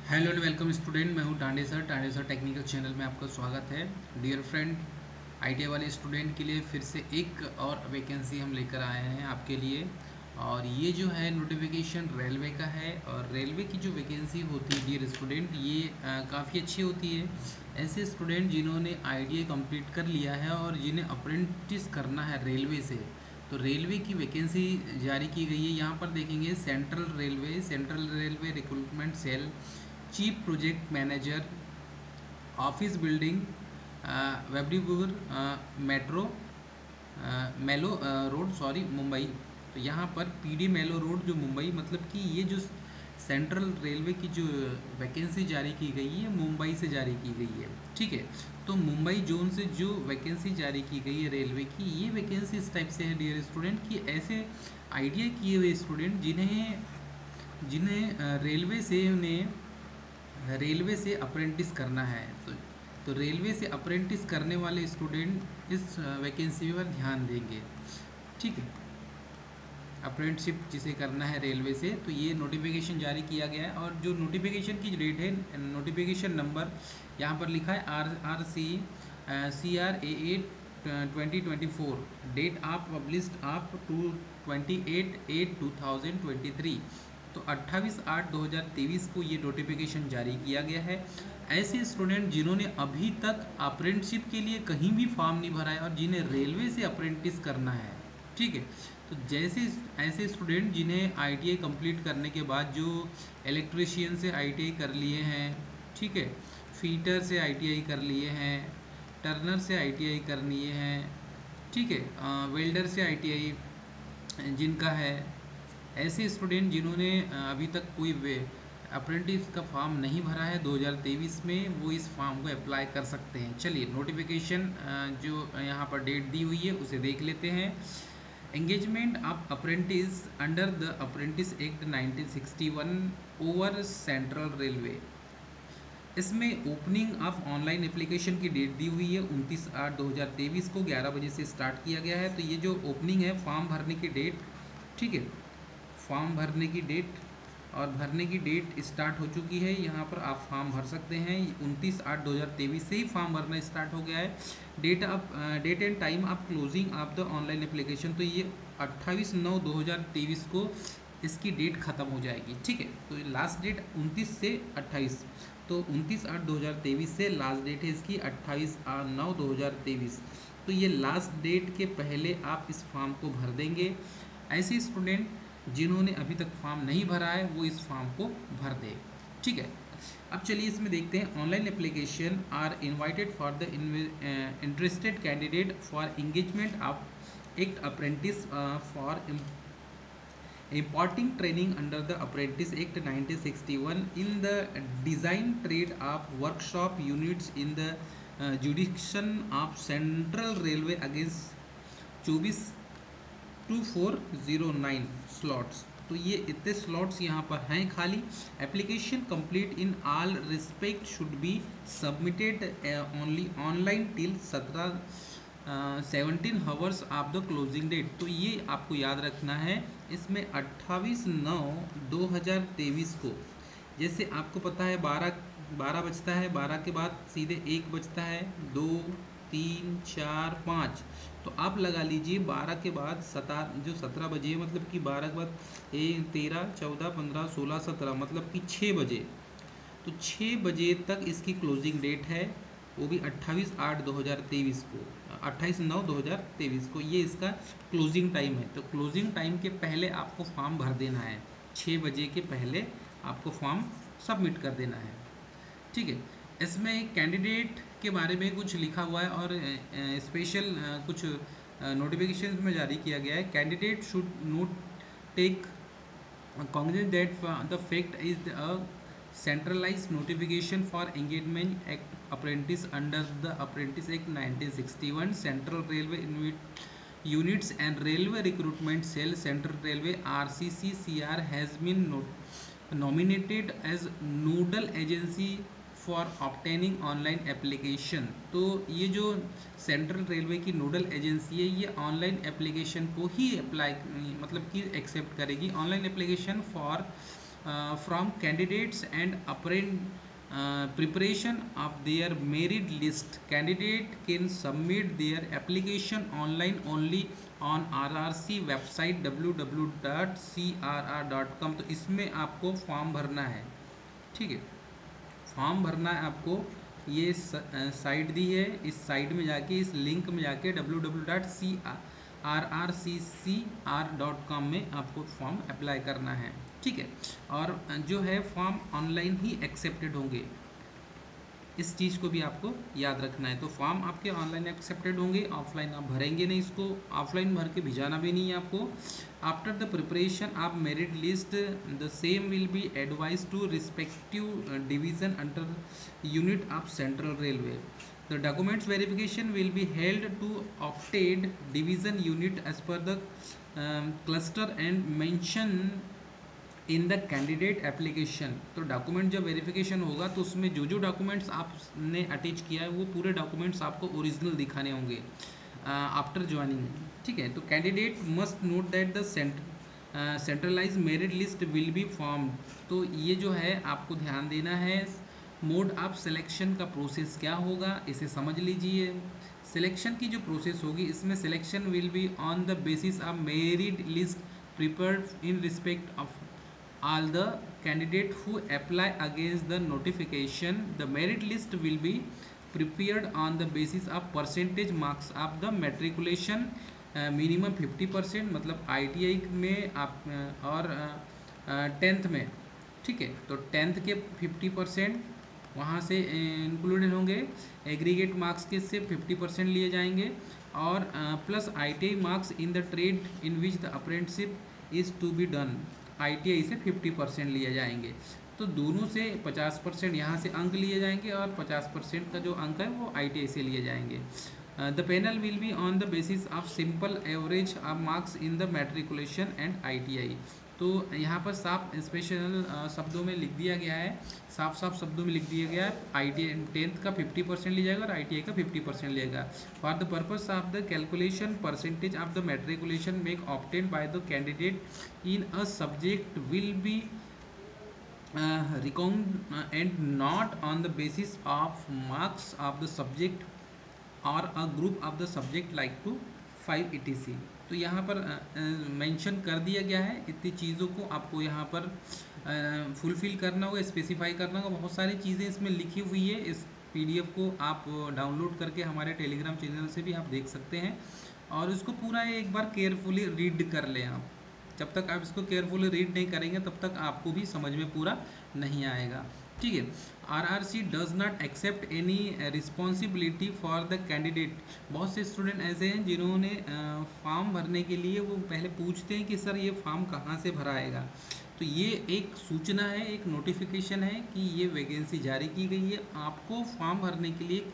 Hello and welcome student. मैं हूं Tande sir technical channel में आपका स्वागत है। डियर फ्रेंड, आईटीआई वाले स्टूडेंट के लिए फिर से एक और वैकेंसी हम लेकर आए हैं आपके लिए। और ये जो है नोटिफिकेशन रेलवे का है। और रेलवे की जो वैकेंसी होती है डियर स्टूडेंट, ये काफ़ी अच्छी होती है। ऐसे स्टूडेंट जिन्होंने आईटीआई कंप्लीट कर लिया है और जिन्हें अप्रेंटिस करना है रेलवे से, तो रेलवे की वैकेंसी जारी की गई है। यहाँ पर देखेंगे central railway recruitment cell, chief project manager, office building, वेबरीपुर मेट्रो मेलो रोड, सॉरी मुंबई। तो यहाँ पर पीडी मेलो रोड जो मुंबई, मतलब कि ये जो सेंट्रल रेलवे की जो वैकेंसी जारी की गई है मुंबई से जारी की गई है। ठीक है। तो मुंबई जोन से जो वैकेंसी जारी की गई है रेलवे की, ये वैकेंसी इस टाइप से है डियर स्टूडेंट कि ऐसे आईटीआई किए हुए स्टूडेंट जिन्हें जिन्हें रेलवे से अप्रेंटिस करना है, तो रेलवे से अप्रेंटिस करने वाले स्टूडेंट इस वैकेंसी पर ध्यान देंगे। ठीक है। अप्रेंटिसशिप जिसे करना है रेलवे से, तो ये नोटिफिकेशन जारी किया गया है। और जो नोटिफिकेशन की डेट है, नोटिफिकेशन नंबर यहाँ पर लिखा है RC CR88 2024। डेट आप पब्लिश्ड आप 28/8/2023। तो 28/8/2023 को ये नोटिफिकेशन जारी किया गया है। ऐसे स्टूडेंट जिन्होंने अभी तक अप्रेंटिसशिप के लिए कहीं भी फॉर्म नहीं भरा है और जिन्हें रेलवे से अप्रेंटिस करना है, ठीक है। तो जैसे ऐसे स्टूडेंट जिन्हें आईटीआई कंप्लीट करने के बाद जो इलेक्ट्रिशियन से आईटीआई कर लिए हैं, ठीक है, फीटर से आईटीआई कर लिए हैं, टर्नर से आईटीआई कर लिए हैं, ठीक है, वेल्डर से आईटीआई जिनका है, ऐसे स्टूडेंट जिन्होंने अभी तक कोई अप्रेंटिस का फॉर्म नहीं भरा है 2023 में, वो इस फॉर्म को अप्लाई कर सकते हैं। चलिए नोटिफिकेशन जो यहाँ पर डेट दी हुई है उसे देख लेते हैं। Engagement of apprentice under the apprentice act 1961 over central railway. इसमें ओपनिंग ऑफ ऑनलाइन एप्लीकेशन की डेट दी हुई है 29/8/2023 को 11 बजे से स्टार्ट किया गया है। तो ये जो ओपनिंग है, फॉर्म भरने की डेट, ठीक है, फॉर्म भरने की डेट और भरने की डेट स्टार्ट हो चुकी है। यहाँ पर आप फॉर्म भर सकते हैं। 29/8/2023 से ही फॉर्म भरना स्टार्ट हो गया है। Date and time of closing of the online application, तो ये 28/9/2023 को इसकी डेट ख़त्म हो जाएगी। ठीक है। तो लास्ट डेट 29 से 28, तो 29/8/2023 से लास्ट डेट है इसकी 28/9/2023। तो ये लास्ट डेट के पहले आप इस फॉर्म को भर देंगे। ऐसे स्टूडेंट जिन्होंने अभी तक फॉर्म नहीं भरा है वो इस फॉर्म को भर दे। ठीक है। अब चलिए इसमें देखते हैं। Online application are invited for the interested candidate for engagement of act apprentice for imparting training under the Apprentice Act 1961 in the design trade of workshop units in the jurisdiction of Central Railway against 24/2409 slots. तो ये इतने slots यहाँ पर हैं खाली। Application complete in all respect should be submitted only online till 17 hours of the closing date. तो ये आपको याद रखना है। इसमें 28/9/2023 को, जैसे आपको पता है 12 बजता है, 12 के बाद सीधे 1 बजता है, 2 3 4 5, तो आप लगा लीजिए 12 के बाद 17 बजे, मतलब कि 12 के बाद 13 14 15 16 17, मतलब कि 6 बजे। तो 6 बजे तक इसकी क्लोजिंग डेट है, वो भी 28/8/2023 को, 28/9/2023 को ये इसका क्लोजिंग टाइम है। तो क्लोजिंग टाइम के पहले आपको फॉर्म भर देना है, 6 बजे के पहले आपको फॉर्म सबमिट कर देना है। ठीक है। इसमें एक कैंडिडेट के बारे में कुछ लिखा हुआ है और स्पेशल कुछ नोटिफिकेशन में जारी किया गया है। Candidate should note take cognizant that the fact is a centralized notification for engagement act apprentice under the Apprentice Act 1961, Central Railway units and railway recruitment cell, Central Railway RCCCR has been nominated as nodal agency for obtaining online application. तो ये जो central railway की nodal agency है, ये online application को ही apply, मतलब कि accept करेगी। Online application for from candidates and preparation of their merit list. Candidate can submit their application online only on RRC website www.crr.com. तो इसमें आपको फॉर्म भरना है, ठीक है, फॉर्म भरना है आपको। ये साइट दी है, इस साइट में जाके, इस लिंक में जाके www.crrccr.com में आपको फॉर्म अप्लाई करना है, ठीक है। और जो है फॉर्म ऑनलाइन ही एक्सेप्टेड होंगे, इस चीज़ को भी आपको याद रखना है। तो फॉर्म आपके ऑनलाइन एक्सेप्टेड होंगे, ऑफलाइन आप भरेंगे नहीं, इसको ऑफलाइन भर के भिजाना भी नहीं है आपको। After the preparation of merit list the same will be advise to respective division under unit of Central Railway. The documents verification will be held to opted division unit as per the cluster and mention in the candidate application. तो document जब verification होगा तो उसमें जो जो documents आपने attach किया है वो पूरे डॉक्यूमेंट्स आपको ओरिजिनल दिखाने होंगे आफ्टर ज्वाइनिंग, ठीक है। तो candidate must note that the centralise merit list will be formed. तो ये जो है आपको ध्यान देना है। मोड ऑफ सिलेक्शन का प्रोसेस क्या होगा इसे समझ लीजिए। सिलेक्शन की जो प्रोसेस होगी, इसमें selection will be on the basis of merit list prepared in respect of all the candidate who apply against the notification. The merit list will be prepared on the basis of percentage marks of the matriculation, minimum 50%, मतलब ITI में आप और 10th में, ठीक है। तो 10th के 50% वहाँ से इंक्लूडेड होंगे। एग्रीगेट मार्क्स के से 50% लिए जाएंगे, और plus ITI marks in the trade in which the apprenticeship is to be done, ITI से 50% लिए जाएंगे। तो दोनों से 50% यहाँ से अंक लिए जाएंगे, और 50% का जो अंक है वो ITI से लिए जाएंगे। The panel will be on the basis of simple average of marks in the matriculation and ITI। तो यहाँ पर साफ स्पेशल शब्दों में लिख दिया गया है, साफ साफ शब्दों में लिख दिया गया है, ITI 10th का 50% लिया जाएगा और ITI का 50% लिएगा। For the purpose of the calculation percentage of the matriculation mark obtain by the candidate in a subject will be recounted and not on the basis of marks of the subject or a group of the subject like to 5 etc। तो यहाँ पर mention कर दिया गया है, इतनी चीज़ों को आपको यहाँ पर फुलफिल करना होगा, स्पेसिफाई करना होगा। बहुत सारी चीज़ें इसमें लिखी हुई है। इस PDF को आप डाउनलोड करके हमारे टेलीग्राम चैनल से भी आप देख सकते हैं, और इसको पूरा एक बार केयरफुली रीड कर लें आप। जब तक आप इसको केयरफुली रीड नहीं करेंगे तब तक आपको भी समझ में पूरा नहीं आएगा, ठीक है। RRC does not accept any responsibility for the candidate. बहुत से स्टूडेंट ऐसे हैं जिन्होंने फॉर्म भरने के लिए वो पहले पूछते हैं कि सर ये फॉर्म कहाँ से भराएगा। तो ये एक सूचना है, एक नोटिफिकेशन है कि ये वैकेंसी जारी की गई है। आपको फॉर्म भरने के लिए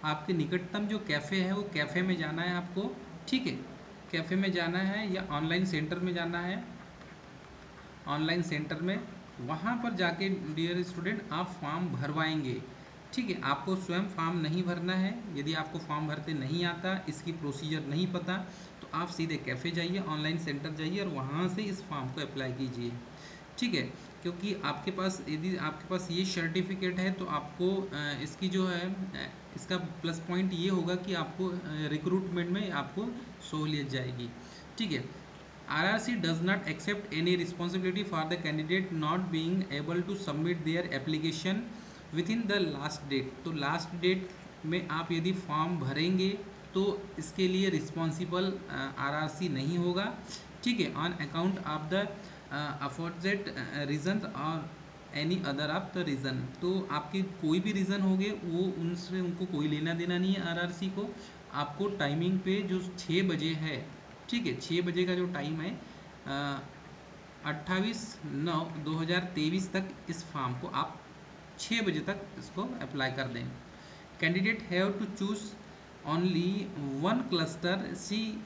आपके निकटतम जो कैफ़े है वो कैफ़े में जाना है आपको, ठीक है। कैफ़े में जाना है या ऑनलाइन सेंटर में जाना है, ऑनलाइन सेंटर में, वहाँ पर जाके डियर स्टूडेंट आप फॉर्म भरवाएंगे, ठीक है। आपको स्वयं फॉर्म नहीं भरना है। यदि आपको फॉर्म भरते नहीं आता, इसकी प्रोसीजर नहीं पता, तो आप सीधे कैफ़े जाइए, ऑनलाइन सेंटर जाइए और वहाँ से इस फॉर्म को अप्लाई कीजिए, ठीक है। क्योंकि आपके पास, यदि आपके पास ये सर्टिफिकेट है तो आपको इसकी जो है इसका प्लस पॉइंट ये होगा कि आपको रिक्रूटमेंट में आपको सहूलियत जाएगी, ठीक है। RRC does not accept any responsibility for the candidate not being able to submit their application within the last date। तो लास्ट डेट में आप यदि फॉर्म भरेंगे तो इसके लिए रिस्पॉन्सिबल RRC नहीं होगा, ठीक है, on account of the afforded reason और any other of the reason. तो आपके कोई भी रीज़न होंगे वो उनसे उनको कोई लेना देना नहीं है RRC को। आपको टाइमिंग पे जो 6 बजे है, ठीक है, 6 बजे का जो टाइम है 28/9/2023 तक इस फॉर्म को आप 6 बजे तक इसको अप्लाई कर दें। Candidate have to choose only one cluster. She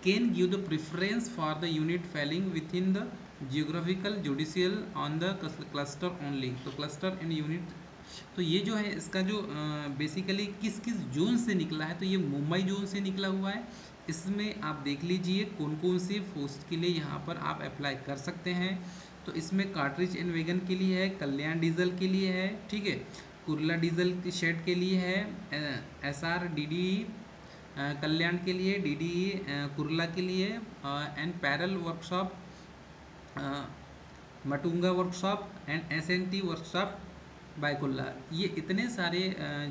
can give the preference for the unit falling with in the geographical judicial on the cluster only. तो क्लस्टर एंड यूनिट, तो ये जो है इसका जो बेसिकली किस किस जोन से निकला है, तो ये मुंबई जोन से निकला हुआ है। इसमें आप देख लीजिए कौन कौन सी पोस्ट के लिए यहाँ पर आप अप्लाई कर सकते हैं। तो इसमें कार्ट्रिज एंड वैगन के लिए है, कल्याण डीजल के लिए है, ठीक है, कुर्ला डीजल शेड के लिए है, एसआर डीडी कल्याण के लिए, डीडी कुर्ला के लिए, and Parel workshop Matunga workshop and S N T workshop Byculla. ये इतने सारे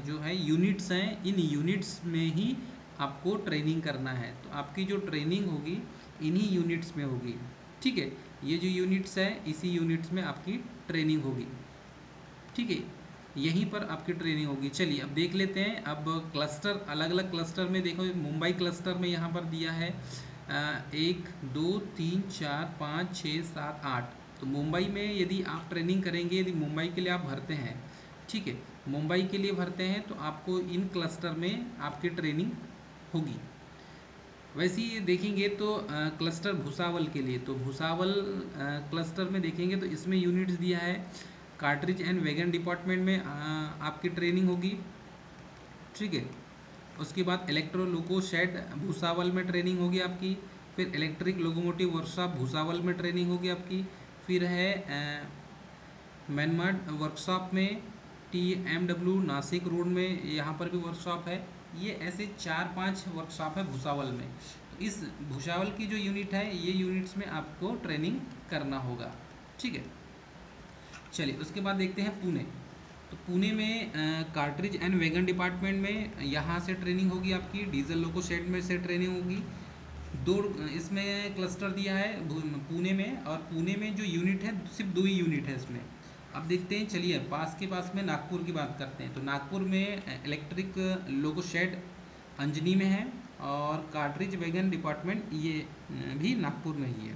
जो है यूनिट्स हैं, इन यूनिट्स में ही आपको ट्रेनिंग करना है। तो आपकी जो ट्रेनिंग होगी इन्हीं यूनिट्स में होगी, ठीक है। ये जो यूनिट्स हैं इसी यूनिट्स में आपकी ट्रेनिंग होगी, ठीक है, यहीं पर आपकी ट्रेनिंग होगी। चलिए अब देख लेते हैं। अब क्लस्टर, अलग अलग क्लस्टर में देखो, मुंबई क्लस्टर में यहाँ पर दिया है 1 2 3 4 5 6 7 8। तो मुंबई में यदि आप ट्रेनिंग करेंगे, यदि मुंबई के लिए आप भरते हैं, ठीक है, मुंबई के लिए भरते हैं तो आपको इन क्लस्टर में आपकी ट्रेनिंग होगी। वैसे ही देखेंगे तो क्लस्टर भुसावल के लिए, तो भुसावल क्लस्टर में देखेंगे तो इसमें यूनिट्स दिया है, कार्ट्रिज एंड वैगन डिपार्टमेंट में आपकी ट्रेनिंग होगी, ठीक है। उसके बाद इलेक्ट्रो लोको शेड भुसावल में ट्रेनिंग होगी आपकी, फिर इलेक्ट्रिक लोकोमोटिव वर्कशॉप भुसावल में ट्रेनिंग होगी आपकी, फिर है मैनमाड वर्कशॉप में, TMW नासिक रोड में यहाँ पर भी वर्कशॉप है। ये ऐसे 4-5 वर्कशॉप है भुसावल में। तो इस भुसावल की जो यूनिट है, ये यूनिट्स में आपको ट्रेनिंग करना होगा, ठीक है। चलिए उसके बाद देखते हैं पुणे। तो पुणे में कार्ट्रिज एंड वैगन डिपार्टमेंट में यहाँ से ट्रेनिंग होगी आपकी, डीजल लोको शेड में से ट्रेनिंग होगी। दो इसमें क्लस्टर दिया है पुणे में, और पुणे में जो यूनिट है सिर्फ 2 ही यूनिट है इसमें। अब देखते हैं, चलिए पास में नागपुर की बात करते हैं। तो नागपुर में इलेक्ट्रिक लोको शेड अंजनी में है, और कार्ट्रिज वैगन डिपार्टमेंट ये भी नागपुर में ही है।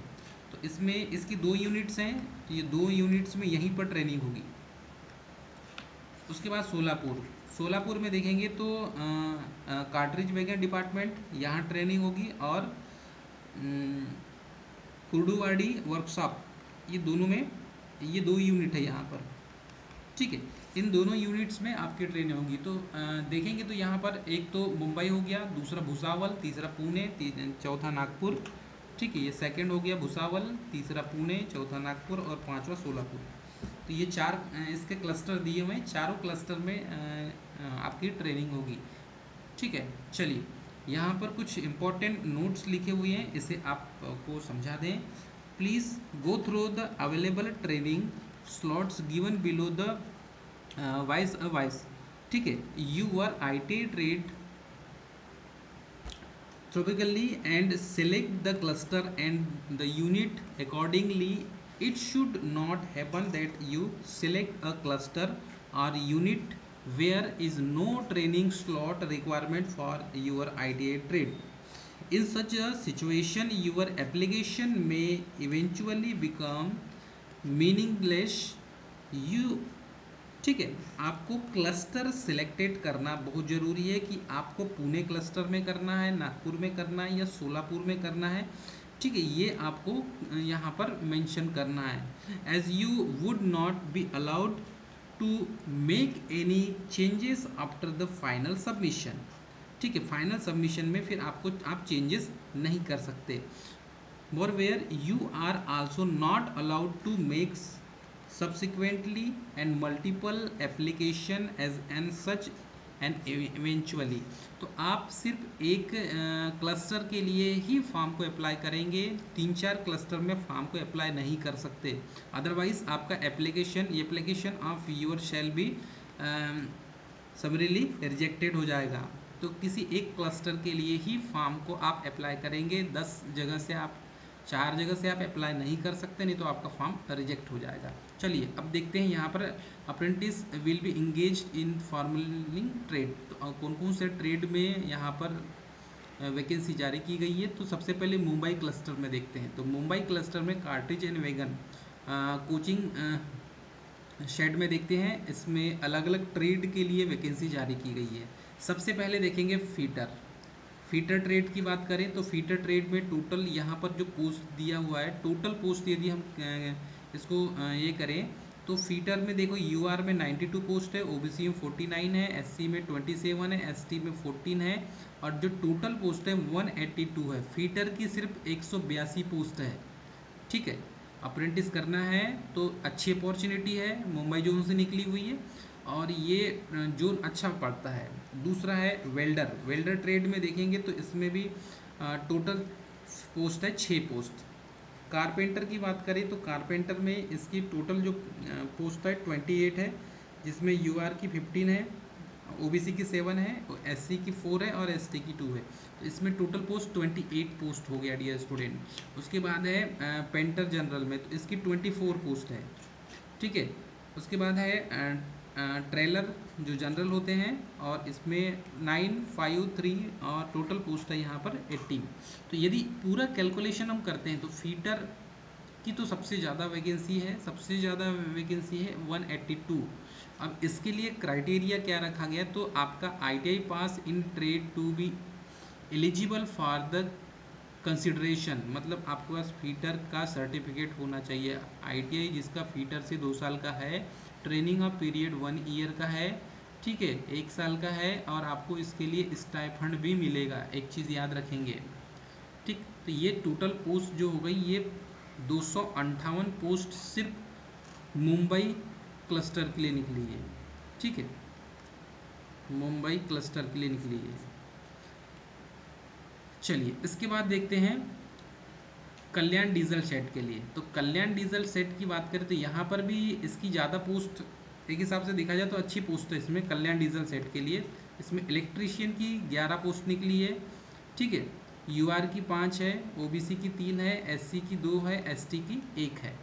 तो इसमें इसकी 2 यूनिट्स हैं, तो ये 2 यूनिट्स में यहीं पर ट्रेनिंग होगी। उसके बाद सोलापुर में देखेंगे तो कार्ट्रिज वैगन डिपार्टमेंट यहाँ ट्रेनिंग होगी, और कुर्डुवाडी वर्कशॉप, ये दोनों में ये 2 यूनिट है यहाँ पर, ठीक है। इन दोनों यूनिट्स में आपकी ट्रेनिंग होगी। तो देखेंगे तो यहाँ पर एक तो मुंबई हो गया, दूसरा भुसावल, तीसरा पुणे, चौथा नागपुर, ठीक है। ये सेकंड हो गया भुसावल, तीसरा पुणे, चौथा नागपुर और पांचवा सोलापुर। तो ये 4 इसके क्लस्टर दिए हुए हैं, चारों क्लस्टर में आपकी ट्रेनिंग होगी, ठीक है। चलिए यहाँ पर कुछ इम्पोर्टेंट नोट्स लिखे हुए हैं, इसे आपको समझा दें। Please go through the available training slots given below the vice, ठीक है। You are IT trade tropically and select the cluster and the unit accordingly. It should not happen that you select a cluster or unit where is no training slot requirement for your ITA trade. In such a situation, your application may eventually become meaningless. You, ठीक है, आपको cluster selected करना बहुत ज़रूरी है कि आपको Pune cluster में करना है, नागपुर में करना है या सोलापुर में करना है, ठीक है। ये आपको यहाँ पर मेंशन करना है। As you would not be allowed to make any changes after the final submission, ठीक है। फाइनल सबमिशन में फिर आप चेंजेस नहीं कर सकते। Moreover you are also not allowed to make subsequently and multiple application as and such and eventually। तो आप सिर्फ एक क्लस्टर के लिए ही फॉर्म को अप्लाई करेंगे, 3-4 क्लस्टर में फॉर्म को अप्लाई नहीं कर सकते, अदरवाइज आपका application of your shall be summarily rejected हो जाएगा। तो किसी एक क्लस्टर के लिए ही फॉर्म को आप अप्लाई करेंगे, 4 जगह से आप अप्लाई नहीं कर सकते, नहीं तो आपका फॉर्म रिजेक्ट हो जाएगा। चलिए अब देखते हैं यहाँ पर apprentice will be engage in formalling trade. तो कौन कौन से ट्रेड में यहाँ पर वैकेंसी जारी की गई है। तो सबसे पहले मुंबई क्लस्टर में देखते हैं। तो मुंबई क्लस्टर में cartridge and wagon coaching shed में देखते हैं, इसमें अलग अलग ट्रेड के लिए वैकेंसी जारी की गई है। सबसे पहले देखेंगे फीटर ट्रेड की बात करें तो फीटर ट्रेड में टोटल यहाँ पर जो पोस्ट दिया हुआ है, टोटल पोस्ट यदि हम इसको ये करें तो फीटर में देखो यूआर में 92 पोस्ट है, ओबीसी में 49 है, एससी में 27 है, एसटी में 14 है और जो टोटल पोस्ट है 182 है। फीटर की सिर्फ 182 पोस्ट है, ठीक है। अप्रेंटिस करना है तो अच्छी अपॉर्चुनिटी है, मुंबई जोन से निकली हुई है और ये जोन अच्छा पड़ता है। दूसरा है वेल्डर। वेल्डर ट्रेड में देखेंगे तो इसमें भी टोटल पोस्ट है 6 पोस्ट। कारपेंटर की बात करें तो कारपेंटर में इसकी टोटल जो पोस्ट है 28 है, जिसमें यूआर की 15 है, ओबीसी की 7 है, एससी की 4 है और एसटी की 2 है। तो इसमें टोटल पोस्ट 28 पोस्ट हो गया डियर स्टूडेंट। उसके बाद है पेंटर जनरल में, तो इसकी 24 पोस्ट है, ठीक है। उसके बाद है ट्रेलर जो जनरल होते हैं, और इसमें 9, 5, 3 और टोटल पोस्ट है यहाँ पर 18। तो यदि पूरा कैलकुलेशन हम करते हैं तो फीटर की तो सबसे ज़्यादा वैकेंसी है, सबसे ज़्यादा वैकेंसी है 182। अब इसके लिए क्राइटेरिया क्या रखा गया, तो आपका ITI pass in trade to be eligible for the consideration, मतलब आपके पास फीटर का सर्टिफिकेट होना चाहिए। आईटीआई जिसका फीटर से 2 साल का है, ट्रेनिंग ऑफ पीरियड 1 ईयर का है, ठीक है, 1 साल का है, और आपको इसके लिए स्टाइफंड भी मिलेगा। एक चीज़ याद रखेंगे, ठीक। तो ये टोटल पोस्ट जो हो गई, ये 258 पोस्ट सिर्फ मुंबई क्लस्टर के लिए निकली है, ठीक है, मुंबई क्लस्टर के लिए निकली है। चलिए इसके बाद देखते हैं कल्याण डीजल सेट के लिए। तो कल्याण डीजल सेट की बात करें तो यहाँ पर भी इसकी ज़्यादा पोस्ट, एक हिसाब से देखा जाए तो अच्छी पोस्ट है इसमें कल्याण डीजल सेट के लिए। इसमें इलेक्ट्रीशियन की 11 पोस्ट निकली है, ठीक है, यूआर की 5 है, ओबीसी की 3 है, एससी की 2 है, एसटी की 1 है।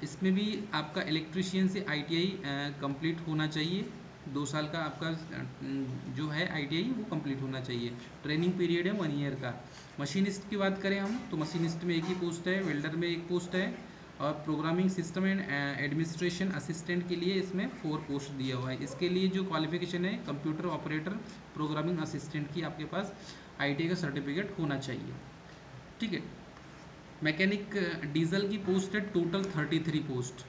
इसमें भी आपका इलेक्ट्रीशियन से आईटीआई कंप्लीट होना चाहिए, 2 साल का आपका जो है आईटीआई वो कंप्लीट होना चाहिए। ट्रेनिंग पीरियड है 1 ईयर का। मशीनिस्ट की बात करें हम तो मशीनिस्ट में एक ही पोस्ट है, वेल्डर में 1 पोस्ट है, और programming system and administration assistant के लिए इसमें 4 पोस्ट दिया हुआ है। इसके लिए जो क्वालिफिकेशन है कंप्यूटर ऑपरेटर प्रोग्रामिंग असिस्टेंट की आपके पास आईटीआई का सर्टिफिकेट होना चाहिए, ठीक है। मैकेनिक डीजल की पोस्ट है टोटल 33 पोस्ट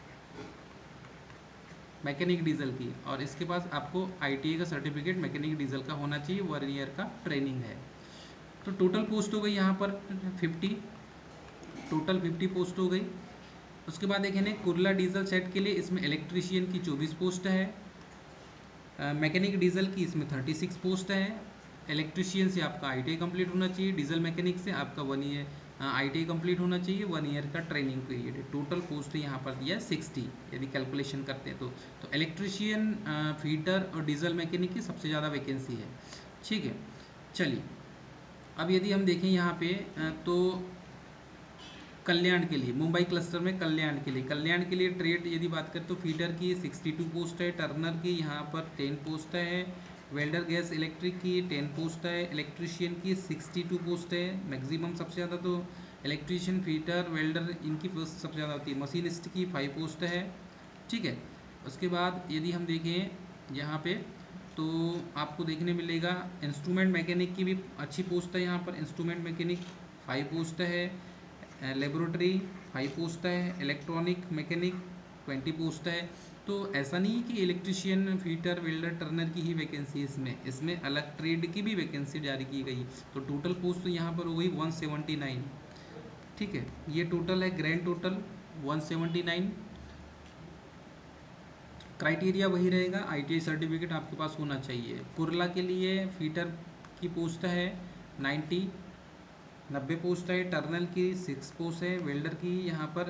मैकेनिक डीजल की, और इसके पास आपको आईटीआई का सर्टिफिकेट मैकेनिक डीजल का होना चाहिए, 1 ईयर का ट्रेनिंग है। तो टोटल पोस्ट हो गई यहाँ पर 50, टोटल 50 पोस्ट हो गई। उसके बाद देखें कुर्ला डीजल सेट के लिए, इसमें इलेक्ट्रीशियन की 24 पोस्ट है, मैकेनिक डीजल की इसमें 36 पोस्ट है। इलेक्ट्रीशियन से आपका आईटीआई कंप्लीट होना चाहिए, डीजल मैकेनिक से आपका 1 ईयर आईटीआई कंप्लीट होना चाहिए, 1 ईयर का ट्रेनिंग पीरियड है। टोटल पोस्ट यहाँ पर दिया 60 यदि कैलकुलेशन करते हैं तो इलेक्ट्रीशियन, फीटर और डीजल मैकेनिक की सबसे ज़्यादा वैकेंसी है, ठीक है। चलिए अब यदि हम देखें यहाँ पे तो कल्याण के लिए, मुंबई क्लस्टर में कल्याण के लिए ट्रेड यदि बात करें तो फीडर की 62 पोस्ट है, टर्नर की यहाँ पर 10 पोस्ट है, वेल्डर गैस इलेक्ट्रिक की 10 पोस्ट है, इलेक्ट्रीशियन की 62 पोस्ट है। मैक्सिमम सबसे ज़्यादा तो इलेक्ट्रीशियन, फीटर, वेल्डर इनकी पोस्ट सबसे ज़्यादा होती है। मशीनिस्ट की 5 पोस्ट है, ठीक है। उसके बाद यदि हम देखें यहाँ पे तो आपको देखने मिलेगा इंस्ट्रूमेंट मैकेनिक की भी अच्छी पोस्ट है यहाँ पर। इंस्ट्रूमेंट मैकेनिक 5 पोस्ट है, लेबोरेटरी 5 पोस्ट है, इलेक्ट्रॉनिक मैकेनिक 20 पोस्ट है। तो ऐसा नहीं है कि इलेक्ट्रीशियन, फीटर, वेल्डर, टर्नर की ही वैकेंसी इसमें अलग ट्रेड की भी वैकेंसी जारी की गई। तो टोटल पोस्ट तो यहाँ पर हो गई 179, ठीक है, ये टोटल है, ग्रैंड टोटल 179। क्राइटेरिया वही रहेगा, आईटीआई सर्टिफिकेट आपके पास होना चाहिए। कुर्ला के लिए फीटर की पोस्ट है 90 पोस्ट है, टर्नल की 6 पोस्ट है, वेल्डर की यहाँ पर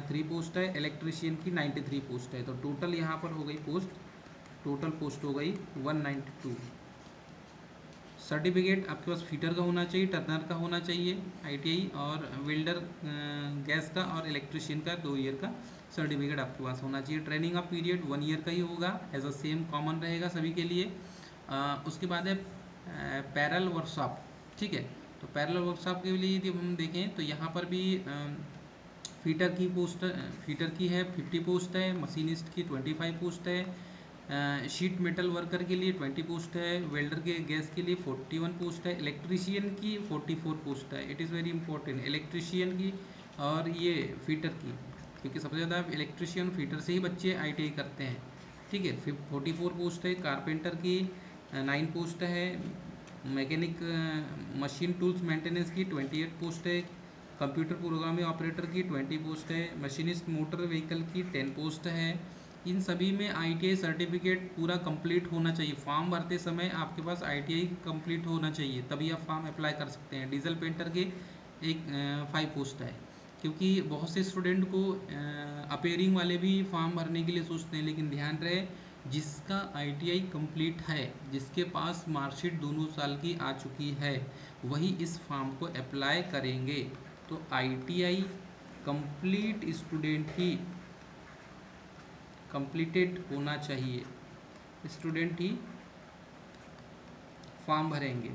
3 पोस्ट है, इलेक्ट्रीशियन की 93 पोस्ट है। तो टोटल यहाँ पर हो गई पोस्ट, टोटल पोस्ट हो गई 192। सर्टिफिकेट आपके पास फीटर का होना चाहिए, टर्नर का होना चाहिए आईटीआई, और वेल्डर गैस का और इलेक्ट्रीशियन का 2 ईयर का सर्टिफिकेट आपके पास होना चाहिए। ट्रेनिंग का पीरियड 1 ईयर का ही होगा, एज अ सेम कॉमन रहेगा सभी के लिए। उसके बाद है पैरल वर्कशॉप, ठीक है। तो पैरेलल वर्कशॉप के लिए यदि हम देखें तो यहाँ पर भी फीटर की है 50 पोस्ट है, मशीनिस्ट की 25 पोस्ट है, शीट मेटल वर्कर के लिए 20 पोस्ट है, वेल्डर के गैस के लिए 41 पोस्ट है, इलेक्ट्रीशियन की 44 पोस्ट है। It is very important electrician की और ये फीटर की, क्योंकि सबसे ज़्यादा इलेक्ट्रीशियन फीटर से ही बच्चे आईटीआई करते हैं, ठीक है। फिर 44 पोस्ट है। कारपेंटर की 9 पोस्ट है, मैकेनिक मशीन टूल्स मेंटेनेंस की 28 पोस्ट है, कंप्यूटर प्रोग्रामिंग ऑपरेटर की 20 पोस्ट है, मशीनिस्ट मोटर व्हीकल की 10 पोस्ट है। इन सभी में आईटीआई सर्टिफिकेट पूरा कंप्लीट होना चाहिए। फॉर्म भरते समय आपके पास आईटीआई कंप्लीट होना चाहिए, तभी आप फॉर्म अप्लाई कर सकते हैं। डीजल पेंटर के एक 5 पोस्ट है, क्योंकि बहुत से स्टूडेंट को अपेयरिंग वाले भी फॉर्म भरने के लिए सोचते हैं, लेकिन ध्यान रहे जिसका आईटीआई कंप्लीट है, जिसके पास मार्कशीट दोनों साल की आ चुकी है, वही इस फॉर्म को अप्लाई करेंगे। तो आईटीआई कंप्लीट स्टूडेंट ही, कंप्लीटेड होना चाहिए स्टूडेंट ही फॉर्म भरेंगे,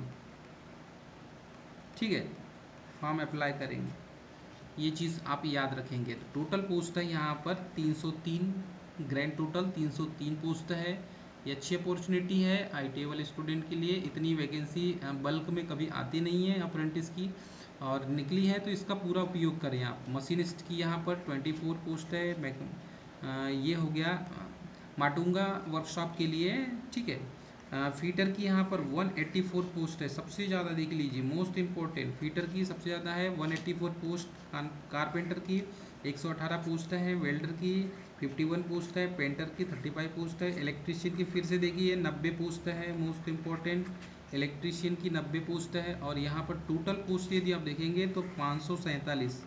ठीक है, फॉर्म अप्लाई करेंगे। ये चीज़ आप याद रखेंगे। तो टोटल पोस्ट है यहाँ पर 303, ग्रैंड टोटल 303 पोस्ट है। ये अच्छी अपॉर्चुनिटी है आईटीआई वाले स्टूडेंट के लिए। इतनी वैकेंसी बल्क में कभी आती नहीं है अप्रेंटिस की, और निकली है तो इसका पूरा उपयोग करें आप। मशीनिस्ट की यहाँ पर 24 पोस्ट है। ये हो गया माटुंगा वर्कशॉप के लिए, ठीक है। फीटर की यहाँ पर 184 पोस्ट है, सबसे ज़्यादा देख लीजिए, मोस्ट इम्पोर्टेंट। फीटर की सबसे ज़्यादा है 184 पोस्ट। कारपेंटर की 118 पोस्ट है। वेल्डर की 51 पोस्ट है। पेंटर की 35 पोस्ट है। इलेक्ट्रीशियन की फिर से देखिए 90 पोस्ट है, मोस्ट इम्पोर्टेंट। इलेक्ट्रीशियन की 90 पोस्ट है। और यहाँ पर टोटल पोस्ट यदि आप देखेंगे तो 547,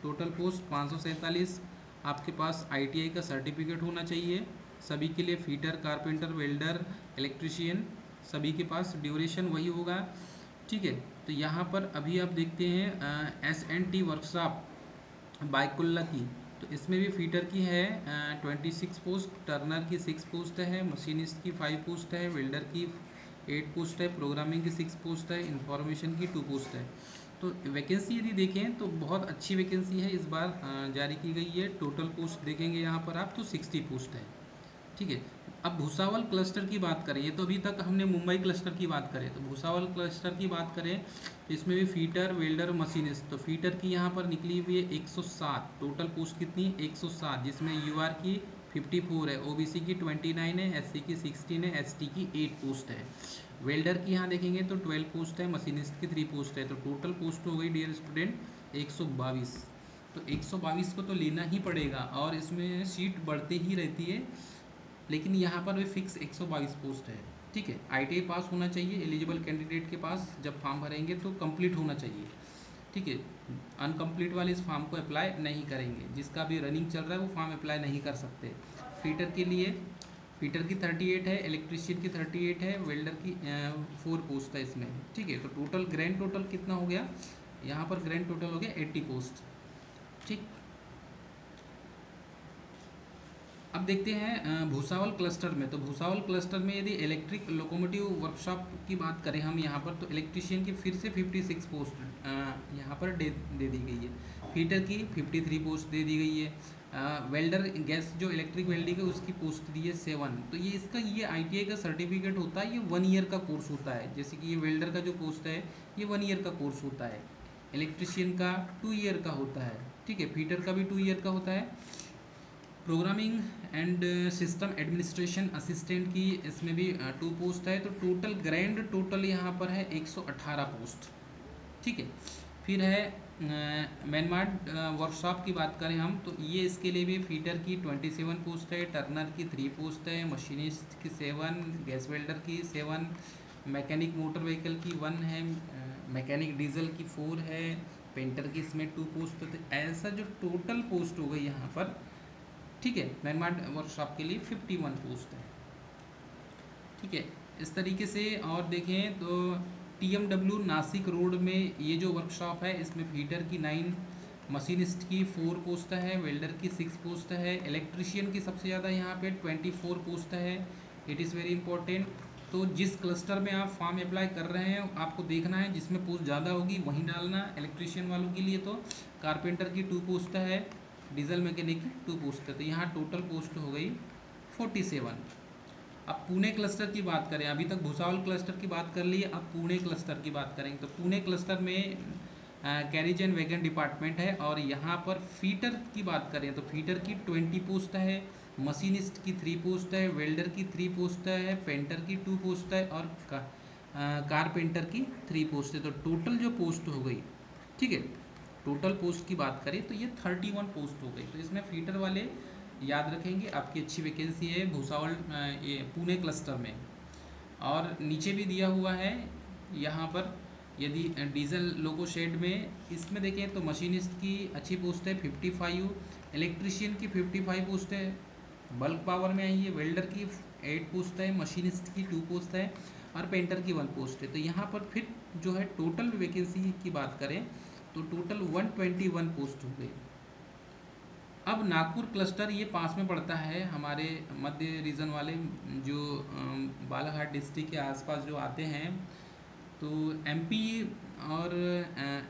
टोटल पोस्ट 547। आपके पास आईटीआई का सर्टिफिकेट होना चाहिए सभी के लिए, फीटर, कारपेंटर, वेल्डर, इलेक्ट्रीशियन, सभी के पास। ड्यूरेशन वही होगा, ठीक है। तो यहाँ पर अभी आप देखते हैं एसएनटी वर्कशॉप बायकुल्ला की, तो इसमें भी फीटर की है 26 पोस्ट, टर्नर की 6 पोस्ट है, मशीनिस्ट की 5 पोस्ट है, वेल्डर की 8 पोस्ट है, प्रोग्रामिंग की 6 पोस्ट है, इंफॉर्मेशन की 2 पोस्ट है। तो वैकेंसी यदि देखें तो बहुत अच्छी वैकेंसी है इस बार जारी की गई है। टोटल पोस्ट देखेंगे यहाँ पर आप तो 60 पोस्ट है, ठीक है। अब भूसावल क्लस्टर की बात करें, ये तो अभी तक हमने मुंबई क्लस्टर की बात करें, तो भूसावल क्लस्टर की बात करें तो इसमें भी फीटर, वेल्डर, मशीनिस्ट। तो फीटर की यहाँ पर निकली हुई है 107, टोटल पोस्ट कितनी 107, जिसमें यूआर की 54 है, ओबीसी की 29 है, एससी की 16 है, एसटी की 8 पोस्ट है। वेल्डर की यहाँ देखेंगे तो 12 पोस्ट है, मशीनिस्ट की 3 पोस्ट है। तो टोटल पोस्ट हो गई डियर स्टूडेंट 122। तो 122 को तो लेना ही पड़ेगा, और इसमें सीट बढ़ती ही रहती है, लेकिन यहाँ पर भी फिक्स 122 पोस्ट है, ठीक है। आईटीआई पास होना चाहिए एलिजिबल कैंडिडेट के पास, जब फॉर्म भरेंगे तो कंप्लीट होना चाहिए, ठीक है। अनकम्प्लीट वाले इस फॉर्म को अप्लाई नहीं करेंगे, जिसका भी रनिंग चल रहा है वो फॉर्म अप्लाई नहीं कर सकते। फीटर के लिए फीटर की 38 है, इलेक्ट्रीशियन की 38 है, वेल्डर की 4 पोस्ट है इसमें, ठीक है। तो टोटल ग्रैंड टोटल कितना हो गया, यहाँ पर ग्रैंड टोटल हो गया 80 पोस्ट, ठीक। अब देखते हैं भूसावल क्लस्टर में। तो भूसावल क्लस्टर में यदि इलेक्ट्रिक लोकोमोटिव वर्कशॉप की बात करें हम यहाँ पर, तो इलेक्ट्रीशियन की फिर से 56 पोस्ट यहाँ पर दे दी गई है। फीटर की 53 पोस्ट दे दी गई है। वेल्डर गैस जो इलेक्ट्रिक वेल्डिंग है उसकी पोस्ट दी है 7। तो ये इसका ये आईटीआई का सर्टिफिकेट होता है, ये 1 ईयर का कोर्स होता है। जैसे कि ये वेल्डर का जो पोस्ट है ये 1 ईयर का कोर्स होता है, इलेक्ट्रीशियन का 2 ईयर का होता है, ठीक है। फीटर का भी 2 ईयर का होता है। Programming and system administration assistant की इसमें भी 2 पोस्ट है। तो टोटल ग्रैंड टोटल यहाँ पर है 118 पोस्ट, ठीक है। फिर है मैनमार्ड वर्कशॉप की बात करें हम, तो ये इसके लिए भी फीटर की 27 पोस्ट है, टर्नर की 3 पोस्ट है, मशीनिस्ट की 7, गैस वेल्डर की 7, मैकेनिक मोटर व्हीकल की 1 है, मैकेनिक डीजल की 4 है, पेंटर की इसमें 2 पोस्ट है। तो ऐसा जो टोटल पोस्ट हो गई यहाँ पर, ठीक है, मैनमार्ड वर्कशॉप के लिए 51 पोस्ट है, ठीक है। इस तरीके से और देखें तो टीएमडब्ल्यू नासिक रोड में ये जो वर्कशॉप है इसमें फीटर की 9, मशीनिस्ट की 4 पोस्ट है, वेल्डर की 6 पोस्ट है, इलेक्ट्रीशियन की सबसे ज़्यादा यहाँ पे 24 पोस्ट है। It is very important. तो जिस क्लस्टर में आप फॉर्म अप्लाई कर रहे हैं आपको देखना है जिसमें पोस्ट ज़्यादा होगी वहीं डालना। इलेक्ट्रीशियन वालों के लिए तो कारपेंटर की 2 पोस्ट है, डीजल मैकेनिक की 2 पोस्ट है। तो यहाँ टोटल पोस्ट हो गई 47। अब पुणे क्लस्टर की बात करें, अभी तक भुसावल क्लस्टर की बात कर ली, अब पुणे क्लस्टर की बात करेंगे। तो पुणे क्लस्टर में कैरिज एंड वैगन डिपार्टमेंट है, और यहाँ पर फीटर की बात करें तो फीटर की 20 पोस्ट है, मशीनिस्ट की 3 पोस्ट है, वेल्डर की 3 पोस्ट है, पेंटर की 2 पोस्ट है, और कारपेंटर की 3 पोस्ट है। तो टोटल जो पोस्ट हो गई, ठीक है, टोटल पोस्ट की बात करें तो ये 31 पोस्ट हो गई। तो इसमें फीटर वाले याद रखेंगे, आपकी अच्छी वैकेंसी है भूसावल ये पुणे क्लस्टर में। और नीचे भी दिया हुआ है यहाँ पर, यदि डीजल लोको शेड में इसमें देखें तो मशीनिस्ट की अच्छी पोस्ट है 55, इलेक्ट्रिशियन की 55 पोस्ट है, बल्क पावर में आई है, वेल्डर की 8 पोस्ट है, मशीनिस्ट की 2 पोस्ट है और पेंटर की 1 पोस्ट है। तो यहाँ पर फिर जो है टोटल वैकेंसी की बात करें तो टोटल 121 पोस्ट हो गई। अब नागपुर क्लस्टर ये पास में पड़ता है हमारे मध्य रीजन वाले, जो बालाघाट डिस्ट्रिक्ट के आसपास जो आते हैं, तो एमपी और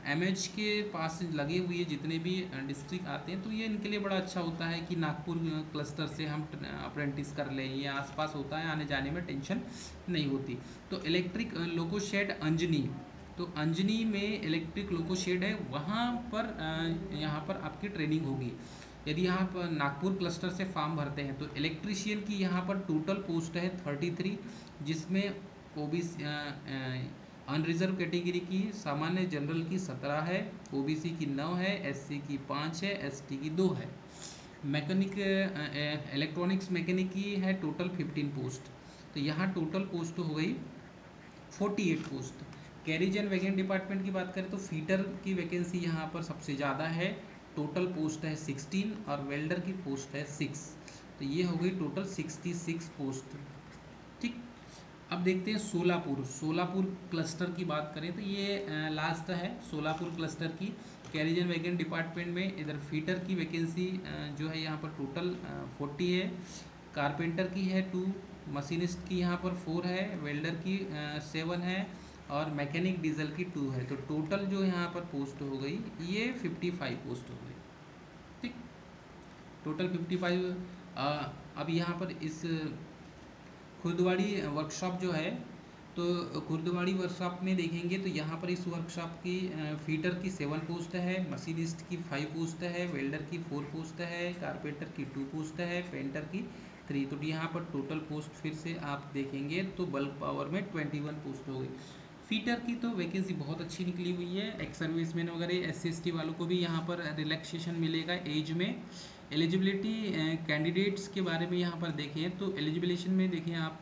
एमएच के पास लगे हुए जितने भी डिस्ट्रिक्ट आते हैं, तो ये इनके लिए बड़ा अच्छा होता है कि नागपुर क्लस्टर से हम अप्रेंटिस कर लें, ये आसपास होता है, आने जाने में टेंशन नहीं होती। तो इलेक्ट्रिक लोको शेड अंजनी, तो अंजनी में इलेक्ट्रिक लोको शेड है, वहाँ पर यहाँ पर आपकी ट्रेनिंग होगी। यदि यहाँ पर नागपुर क्लस्टर से फॉर्म भरते हैं तो इलेक्ट्रीशियन की यहाँ पर टोटल पोस्ट है 33, जिसमें ओबीसी अनरिजर्व कैटेगरी की सामान्य जनरल की 17 है, ओबीसी की 9 है, एससी की 5 है, एसटी की 2 है। मैकेनिक इलेक्ट्रॉनिक्स मैकेनिक की है टोटल 15 पोस्ट। तो यहाँ टोटल पोस्ट हो गई 48 post. Carriage and wagon department की बात करें तो फीटर की वैकेंसी यहाँ पर सबसे ज़्यादा है, टोटल पोस्ट है 16 और वेल्डर की पोस्ट है 6। तो ये हो गई टोटल 66 पोस्ट। ठीक, अब देखते हैं सोलापुर क्लस्टर की बात करें तो ये लास्ट है सोलापुर क्लस्टर की। कैरिज एंड वैगन डिपार्टमेंट में इधर फीटर की वैकेंसी जो है यहाँ पर टोटल 40 है, कारपेंटर की है 2, मशीनिस्ट की यहाँ पर 4 है, वेल्डर की 7 है और मैकेनिक डीजल की 2 है। तो टोटल जो यहाँ पर पोस्ट हो गई ये 55 पोस्ट हो गई। ठीक, टोटल 55। अब यहाँ पर इस खुर्दवाड़ी वर्कशॉप जो है, तो खुर्दवाड़ी वर्कशॉप में देखेंगे तो यहाँ पर इस वर्कशॉप की फीटर की 7 पोस्ट है, मशीनिस्ट की 5 पोस्ट है, वेल्डर की 4 पोस्ट है, कारपेंटर की 2 पोस्ट है, पेंटर की 3। तो यहाँ पर टोटल पोस्ट फिर से आप देखेंगे तो बल्क पावर में 21 पोस्ट हो गई। फीटर की तो वैकेंसी बहुत अच्छी निकली हुई है, एक्स सर्विसमैन वगैरह SC ST वालों को भी यहाँ पर रिलैक्सेशन मिलेगा एज में। एलिजिबिलिटी कैंडिडेट्स के बारे में यहाँ पर देखें तो एलिजिबिलिटी में देखें आप,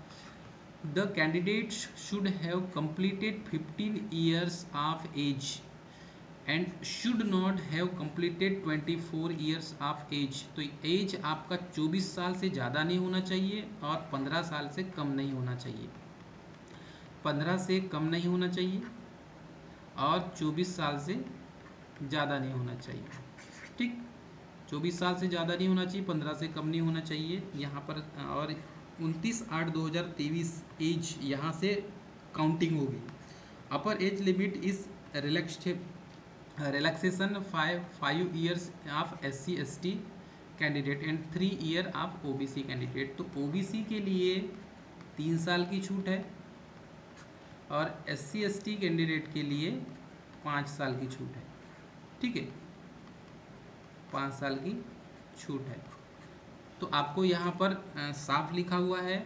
the candidates should have completed 15 years of age and should not have completed 24 years of age। तो एज आपका 24 साल से ज़्यादा नहीं होना चाहिए और 15 साल से कम नहीं होना चाहिए, 15 से कम नहीं होना चाहिए और 24 साल से ज़्यादा नहीं होना चाहिए। ठीक, 24 साल से ज़्यादा नहीं होना चाहिए, 15 से कम नहीं होना चाहिए यहाँ पर। और 29/8/2023 एज यहाँ से काउंटिंग होगी। अपर एज लिमिट इस relaxation 5 years of SC ST candidate and 3 year of OBC candidate. तो OBC के लिए 3 साल की छूट है और SC ST कैंडिडेट के लिए 5 साल की छूट है। ठीक है, 5 साल की छूट है। तो आपको यहाँ पर साफ लिखा हुआ है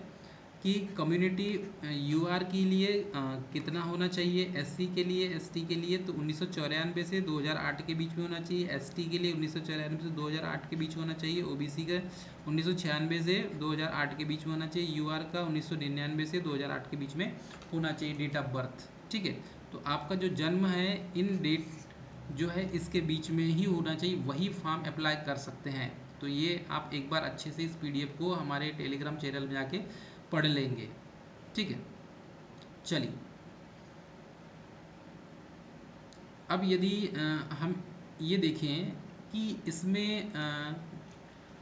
कि कम्युनिटी UR के लिए कितना होना चाहिए, SC के लिए, ST के लिए तो 1994 से 2008 के बीच में होना चाहिए, ST के लिए 1994 से 2008 के बीच होना चाहिए, OBC का 1996 से 2008 के बीच में होना चाहिए, UR का 1999 से 2008 के बीच में होना चाहिए डेट ऑफ बर्थ। ठीक है, तो आपका जो जन्म है इन डेट जो है इसके बीच में ही होना चाहिए, वही फॉर्म अप्लाई कर सकते हैं। तो ये आप एक बार अच्छे से इस PDF को हमारे टेलीग्राम चैनल में जाके पढ़ लेंगे। ठीक है, चलिए अब यदि हम ये देखें कि इसमें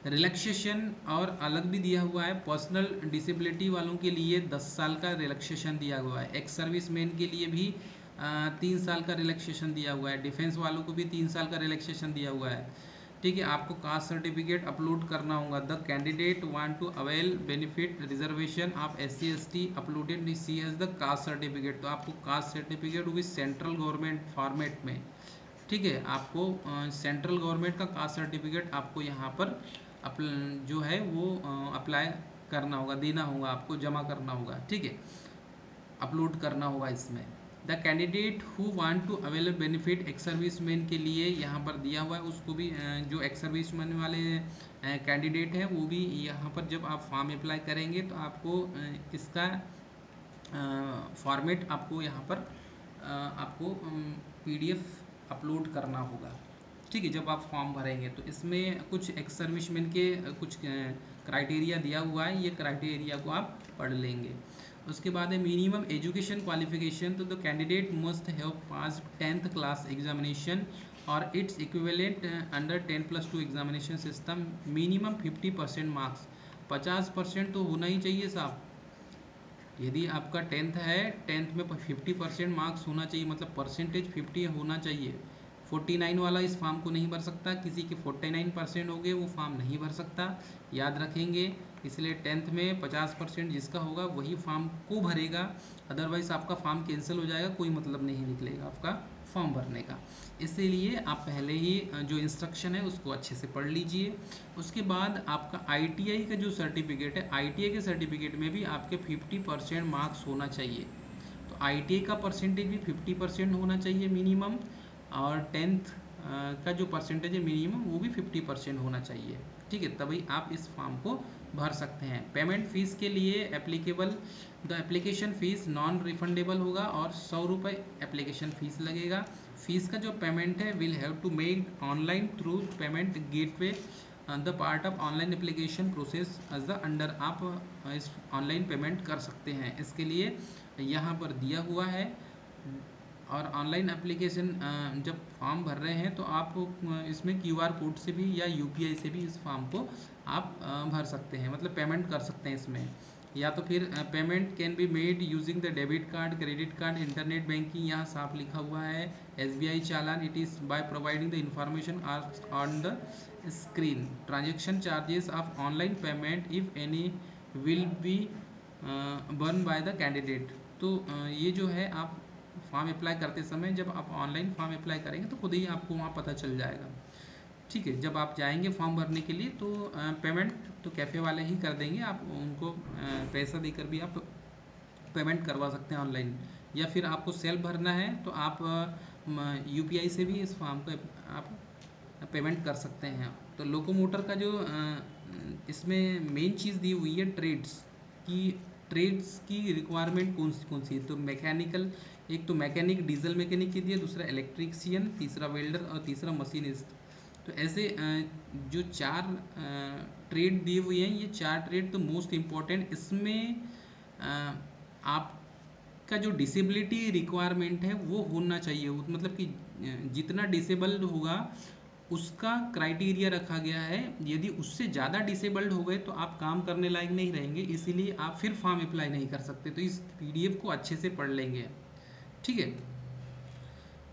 रिलैक्सेशन और अलग भी दिया हुआ है, पर्सनल डिसेबिलिटी वालों के लिए 10 साल का रिलैक्सेशन दिया हुआ है, एक्स सर्विसमैन के लिए भी 3 साल का रिलैक्सेशन दिया हुआ है, डिफेंस वालों को भी 3 साल का रिलैक्सेशन दिया हुआ है। ठीक है, आपको कास्ट सर्टिफिकेट अपलोड करना होगा। The candidate want to avail benefit reservation of SC ST uploaded see has the caste certificate. तो आपको कास्ट सर्टिफिकेट भी सेंट्रल गवर्नमेंट फॉर्मेट में, ठीक है, आपको सेंट्रल गवर्नमेंट का कास्ट सर्टिफिकेट आपको यहाँ पर जो है वो अप्लाई करना होगा, देना होगा, आपको जमा करना होगा। ठीक है, अपलोड करना होगा इसमें। The candidate who want to avail benefit ex serviceman के लिए यहाँ पर दिया हुआ है, उसको भी जो एक्स सर्विसमैन वाले कैंडिडेट हैं वो भी यहाँ पर जब आप फॉर्म अप्लाई करेंगे तो आपको इसका फॉर्मेट आपको यहाँ पर आपको पीडीएफ अपलोड करना होगा। ठीक है, जब आप फॉर्म भरेंगे तो इसमें कुछ एक्स सर्विसमैन के कुछ क्राइटेरिया दिया हुआ है, ये क्राइटेरिया को आप पढ़ लेंगे। उसके बाद है मिनिमम एजुकेशन क्वालिफिकेशन, तो the candidate must have pass 10th class examination और its equivalent under 10+2 examination system. Minimum 50% marks, 50% तो होना ही चाहिए साहब। यदि आपका 10th है, 10th में 50% मार्क्स होना चाहिए, मतलब परसेंटेज 50 होना चाहिए। 49 वाला इस फॉर्म को नहीं भर सकता, किसी के 49% हो गए वो फॉर्म नहीं भर सकता, याद रखेंगे। इसलिए 10th में 50% जिसका होगा वही फॉर्म को भरेगा, अदरवाइज़ आपका फॉर्म कैंसिल हो जाएगा, कोई मतलब नहीं निकलेगा आपका फॉर्म भरने का। इसीलिए आप पहले ही जो इंस्ट्रक्शन है उसको अच्छे से पढ़ लीजिए। उसके बाद आपका आईटीआई का जो सर्टिफिकेट है, आईटीआई के सर्टिफिकेट में भी आपके 50% मार्क्स होना चाहिए। तो आईटीआई का परसेंटेज भी 50% होना चाहिए मिनिमम, और 10th का जो परसेंटेज है मिनिमम वो भी 50% होना चाहिए। ठीक है, तभी आप इस फॉर्म को भर सकते हैं। पेमेंट फ़ीस के लिए applicable the application fees non refundable होगा और 100 रुपये एप्लीकेशन फ़ीस लगेगा। फ़ीस का जो पेमेंट है will have to make online through payment gateway the part of online application process as the under. आप इस ऑनलाइन पेमेंट कर सकते हैं, इसके लिए यहाँ पर दिया हुआ है। और ऑनलाइन एप्लीकेशन जब फॉर्म भर रहे हैं तो आप इसमें क्यूआर कोड से भी या यूपीआई से भी इस फॉर्म को आप भर सकते हैं, मतलब पेमेंट कर सकते हैं इसमें। या तो फिर payment can be made using the debit card, credit card, internet banking, यहाँ साफ लिखा हुआ है SBI challan. It is by providing the information on the screen. Transaction charges of online payment if any will be burn bye the candidate. तो ये जो है आप फॉर्म अप्लाई करते समय जब आप ऑनलाइन फॉर्म अप्लाई करेंगे तो खुद ही आपको वहाँ पता चल जाएगा। ठीक है, जब आप जाएंगे फॉर्म भरने के लिए तो पेमेंट तो कैफ़े वाले ही कर देंगे, आप उनको पैसा देकर भी आप पेमेंट करवा सकते हैं ऑनलाइन। या फिर आपको सेल्फ भरना है तो आप यूपीआई से भी इस फॉर्म को आप पेमेंट कर सकते हैं। तो लोकोमोटर का जो इसमें मेन चीज़ दी हुई है की ट्रेड्स की रिक्वायरमेंट कौन सी है, तो मैकेनिकल, एक तो मैकेनिक डीजल मैकेनिक की दी है, दूसरा इलेक्ट्रीशियन, तीसरा वेल्डर और तीसरा मशीनिस्ट। तो ऐसे जो 4 ट्रेड दिए हुए हैं, ये 4 ट्रेड तो मोस्ट इम्पॉर्टेंट। इसमें आपका जो डिसेबिलिटी रिक्वायरमेंट है वो होना चाहिए, मतलब कि जितना डिसेबल्ड होगा उसका क्राइटेरिया रखा गया है। यदि उससे ज़्यादा डिसेबल्ड हो गए तो आप काम करने लायक नहीं रहेंगे, इसीलिए आप फिर फॉर्म अप्लाई नहीं कर सकते। तो इस पीडीएफ को अच्छे से पढ़ लेंगे। ठीक है,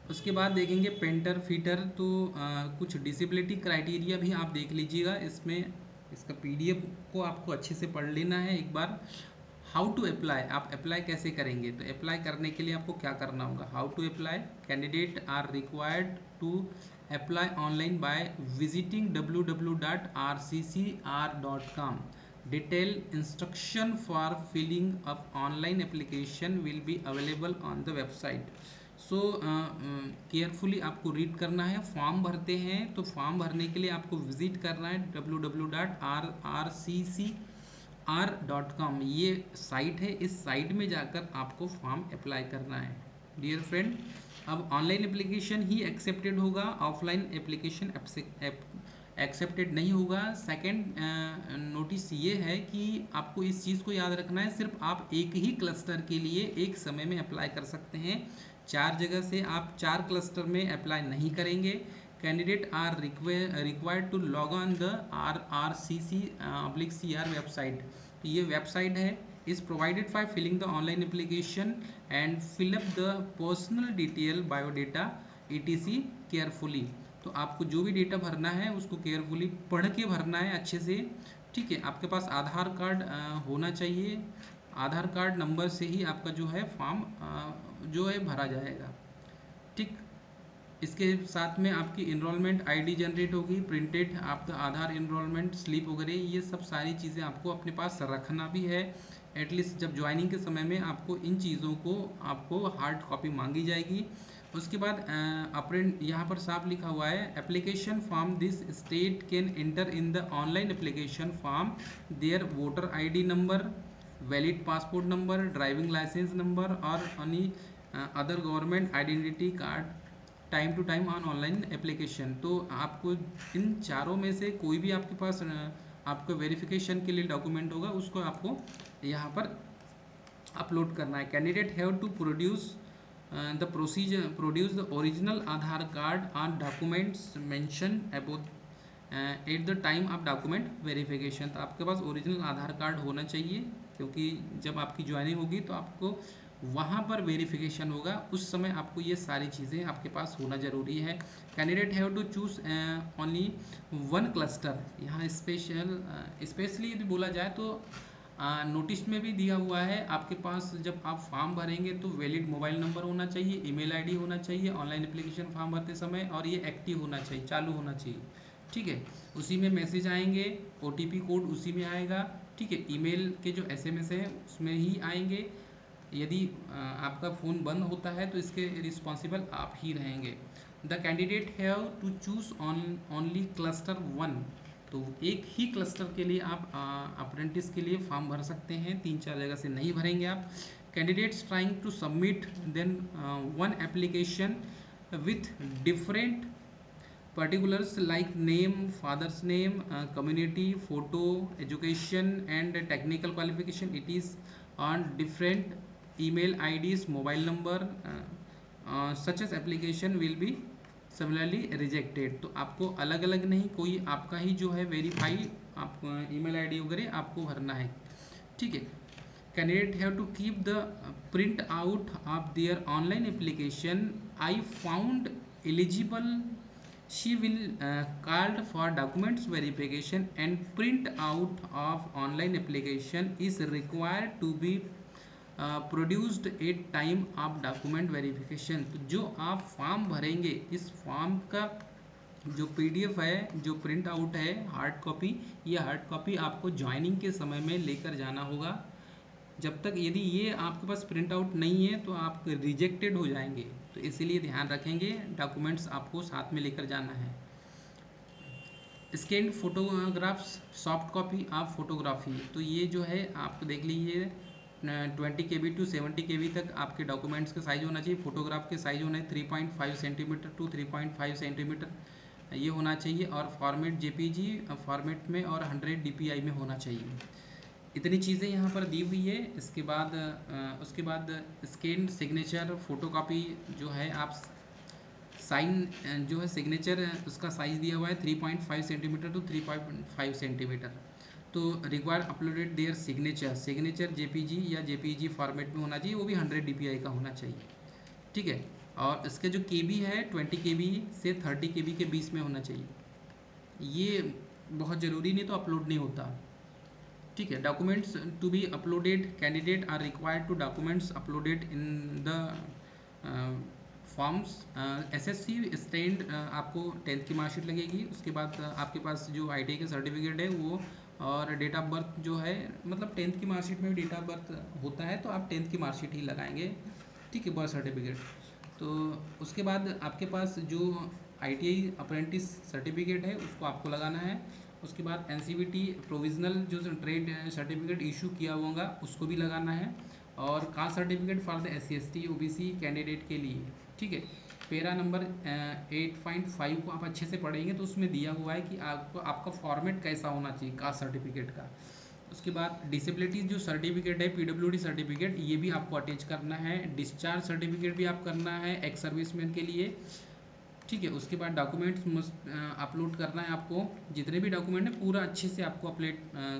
उसके बाद देखेंगे पेंटर फीटर, तो कुछ डिसेबिलिटी क्राइटेरिया भी आप देख लीजिएगा इसमें। इसका पीडीएफ को आपको अच्छे से पढ़ लेना है एक बार। हाउ टू अप्लाई, आप अप्लाई कैसे करेंगे, तो अप्लाई करने के लिए आपको क्या करना होगा। How to apply, candidate are required to apply online by visiting www.rccr.com। Detail instruction for filling of online application will be available on the website. So carefully आपको रीड करना है। फॉर्म भरते हैं तो फॉर्म भरने के लिए आपको विजिट करना है www.rccr.com, ये साइट है, इस साइट में जाकर आपको फॉर्म अप्लाई करना है डियर फ्रेंड। अब ऑनलाइन एप्लीकेशन ही एक्सेप्टेड होगा, ऑफलाइन एप्लीकेशन एक्सेप्टेड नहीं होगा। सेकंड नोटिस ये है कि आपको इस चीज़ को याद रखना है, सिर्फ आप एक ही क्लस्टर के लिए एक समय में अप्लाई कर सकते हैं। 4 जगह से आप 4 क्लस्टर में अप्लाई नहीं करेंगे। Candidate are required to log on the RRCC/CR website. तो ये वेबसाइट है, is provided for filling the online application and fill up the personal detail biodata ETC carefully. तो आपको जो भी डेटा भरना है उसको केयरफुली पढ़ के भरना है अच्छे से। ठीक है, आपके पास आधार कार्ड होना चाहिए, आधार कार्ड नंबर से ही आपका जो है फॉर्म जो है भरा जाएगा। ठीक, इसके साथ में आपकी इनरोलमेंट आईडी जनरेट होगी, प्रिंटेड आपका आधार इनरोलमेंट स्लिप वगैरह, ये सब सारी चीज़ें आपको अपने पास रखना भी है। एटलीस्ट जब ज्वाइनिंग के समय में आपको इन चीज़ों को आपको हार्ड कॉपी मांगी जाएगी। उसके बाद अप्रेंट यहाँ पर साफ लिखा हुआ है, application form this state can enter in the online application form there voter ID number, valid passport number, driving licence number और any other government identity card time to time on online application. तो आपको इन चारों में से कोई भी आपके पास आपको वेरिफिकेशन के लिए डॉक्यूमेंट होगा, उसको आपको यहाँ पर अपलोड करना है। Candidate have to produce the procedure produce the original Aadhaar card और documents mention about at the time of document verification. तो आपके पास ओरिजिनल आधार कार्ड होना चाहिए, क्योंकि जब आपकी ज्वाइनिंग होगी तो आपको वहाँ पर वेरिफिकेशन होगा, उस समय आपको ये सारी चीज़ें आपके पास होना ज़रूरी है। Candidate have to choose only one cluster. यहाँ स्पेशली यदि बोला जाए तो नोटिस में भी दिया हुआ है आपके पास, जब आप फॉर्म भरेंगे तो वैलिड मोबाइल नंबर होना चाहिए, ईमेल आईडी होना चाहिए ऑनलाइन एप्लीकेशन फॉर्म भरते समय, और ये एक्टिव होना चाहिए, चालू होना चाहिए। ठीक है, उसी में मैसेज आएंगे, ओटीपी कोड उसी में आएगा। ठीक है, ईमेल के जो एसएमएस है उसमें ही आएंगे। यदि आपका फ़ोन बंद होता है तो इसके रिस्पॉन्सिबल आप ही रहेंगे। The candidate have to choose only cluster one. तो एक ही क्लस्टर के लिए आप अप्रेंटिस के लिए फॉर्म भर सकते हैं, 3-4 जगह से नहीं भरेंगे आप। Candidates trying to submit than one application with different particulars like name, father's name, community, photo, education and technical qualification. It is on different email IDs, mobile number, such as application will be similarly rejected। तो आपको अलग अलग नहीं, कोई आपका ही जो है verify आप ईमेल आईडी वगैरह आपको भरना है। ठीक है, candidate have to keep the print out of their online application I found eligible. She will called for documents verification and print out of online application is required to be produced at time of document verification। तो जो आप form भरेंगे, इस form का जो PDF है, जो print out है हार्ड कॉपी, ये हार्ड कॉपी आपको ज्वाइनिंग के समय में लेकर जाना होगा। जब तक यदि ये आपके पास प्रिंट आउट नहीं है तो आप रिजेक्टेड हो जाएंगे, तो इसीलिए ध्यान रखेंगे, डॉक्यूमेंट्स आपको साथ में लेकर जाना है। Scan photographs, soft copy of photography. तो ये जो है आप देख लीजिए 20 KB टू 70 KB तक आपके डॉक्यूमेंट्स का साइज़ होना चाहिए। फोटोग्राफ के साइज़ होना है 3.5 सेंटीमीटर टू 3.5 सेंटीमीटर ये होना चाहिए, और फॉर्मेट JPG फॉर्मेट में और 100 DPI में होना चाहिए। इतनी चीज़ें यहाँ पर दी हुई है। उसके बाद स्कैन सिग्नेचर फोटोकॉपी जो है आप साइन जो है सिग्नेचर उसका साइज़ दिया हुआ है 3.5 सेंटीमीटर टू 3.5 सेंटीमीटर। तो required uploaded there signature JPG या JPEG फॉर्मेट में होना चाहिए, वो भी 100 DPI का होना चाहिए। ठीक है, और इसके जो KB है 20 KB से 30 KB के बीच में होना चाहिए। ये बहुत ज़रूरी, नहीं तो अपलोड नहीं होता। ठीक है, documents to be uploaded, candidate are required to documents uploaded in the forms. SSC stand आपको 10th की मार्कशीट लगेगी। उसके बाद आपके पास जो ITI का सर्टिफिकेट है वो, और डेट ऑफ बर्थ जो है, मतलब 10th की मार्कशीट में भी डेट ऑफ बर्थ होता है तो आप 10th की मार्कशीट ही लगाएंगे। ठीक है, बर्थ सर्टिफिकेट। तो उसके बाद आपके पास जो ITI अप्रेंटिस सर्टिफिकेट है उसको आपको लगाना है। उसके बाद NCVT प्रोविजनल जो ट्रेड सर्टिफिकेट इशू किया होगा उसको भी लगाना है, और caste certificate for the SC ST OBC candidate के लिए। ठीक है, पेरा नंबर 8.5 को आप अच्छे से पढ़ेंगे तो उसमें दिया हुआ है कि आपको आपका फॉर्मेट कैसा होना चाहिए कास्ट सर्टिफिकेट का। उसके बाद डिसेबिलिटी जो सर्टिफिकेट है PWD सर्टिफिकेट, ये भी आपको अटैच करना है। डिस्चार्ज सर्टिफिकेट भी आप करना है एक्स सर्विसमैन के लिए। ठीक है, उसके बाद डॉक्यूमेंट्स मस्ट अपलोड करना है आपको, जितने भी डॉक्यूमेंट है पूरा अच्छे से आपको अपलोड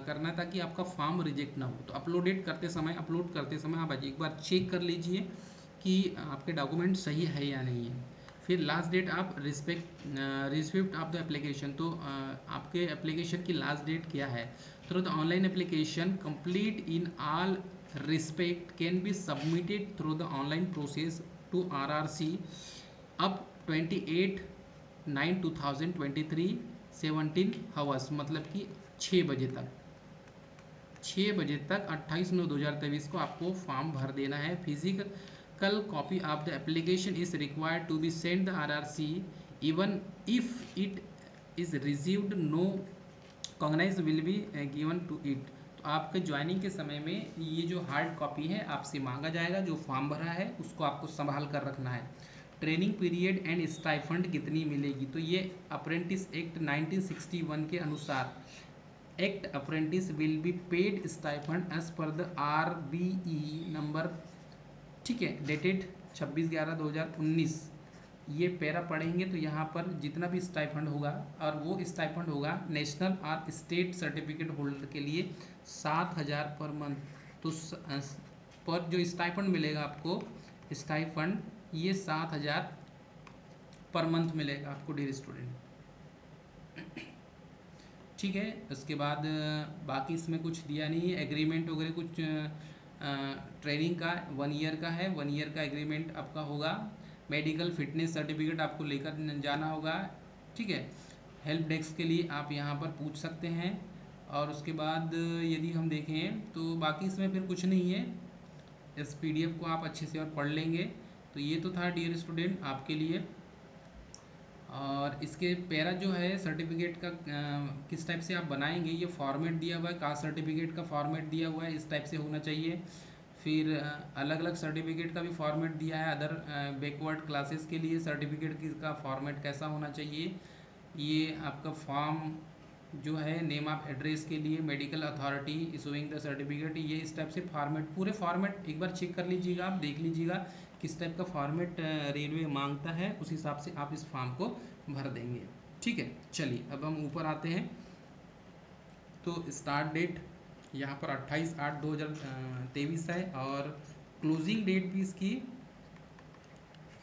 करना है ताकि आपका फॉर्म रिजेक्ट ना हो। तो अपलोड करते समय आप एक बार चेक कर लीजिए कि आपके डॉक्यूमेंट सही है या नहीं है। फिर लास्ट डेट आप रिसिप्ट ऑफ द एप्लीकेशन। तो आपके एप्लीकेशन की लास्ट डेट क्या है? Through the online application complete in all respect can be submitted through the online process to RRC up 28/9/2023 17 hours, मतलब कि 6 बजे तक, 6 बजे तक 28/9/2023 को आपको फॉर्म भर देना है। Physical copy of the application is required to be send the RRC even if it is received, no cognize will be given to it. तो आपके ज्वाइनिंग के समय में ये जो हार्ड कॉपी है आपसे मांगा जाएगा, जो फॉर्म भरा है उसको आपको संभाल कर रखना है। ट्रेनिंग पीरियड एंड स्टाइफंड कितनी मिलेगी, तो ये अप्रेंटिस एक्ट 1961 के अनुसार act apprentice will be paid stipend as per the RBE number, ठीक है, डेटेड 26/11/2019। ये पैरा पढ़ेंगे तो यहाँ पर जितना भी स्टाइफंड होगा, और वो स्टाइफंड होगा नेशनल और स्टेट सर्टिफिकेट होल्डर के लिए 7,000 पर मंथ। तो पर जो स्टाइफंड मिलेगा आपको, स्टाइफंड ये 7,000 पर मंथ मिलेगा आपको डियर स्टूडेंट, ठीक है। उसके बाद बाकी इसमें कुछ दिया नहीं है, एग्रीमेंट वगैरह कुछ ट्रेनिंग का 1 ईयर का है, 1 ईयर का एग्रीमेंट आपका होगा। मेडिकल फिटनेस सर्टिफिकेट आपको लेकर जाना होगा, ठीक है। हेल्प डेस्क के लिए आप यहाँ पर पूछ सकते हैं। और उसके बाद यदि हम देखें तो बाकी इसमें फिर कुछ नहीं है, इस PDF को आप अच्छे से और पढ़ लेंगे। तो ये तो था डियर स्टूडेंट आपके लिए। और इसके पैरा जो है सर्टिफिकेट का किस टाइप से आप बनाएंगे, ये फॉर्मेट दिया हुआ है, कास्ट सर्टिफिकेट का फॉर्मेट दिया हुआ है, इस टाइप से होना चाहिए। फिर अलग अलग सर्टिफिकेट का भी फॉर्मेट दिया है, अदर बैकवर्ड क्लासेस के लिए सर्टिफिकेट का फॉर्मेट कैसा होना चाहिए। ये आपका फॉर्म जो है नेम ऑफ एड्रेस के लिए medical authority issuing the certificate, ये इस टाइप से फॉर्मेट, पूरे फॉर्मेट एक बार चेक कर लीजिएगा, आप देख लीजिएगा किस टाइप का फॉर्मेट रेलवे मांगता है, उस हिसाब से आप इस फॉर्म को भर देंगे, ठीक है। चलिए अब हम ऊपर आते हैं। तो स्टार्ट डेट यहाँ पर 28/8/2023 है, और क्लोजिंग डेट भी इसकी,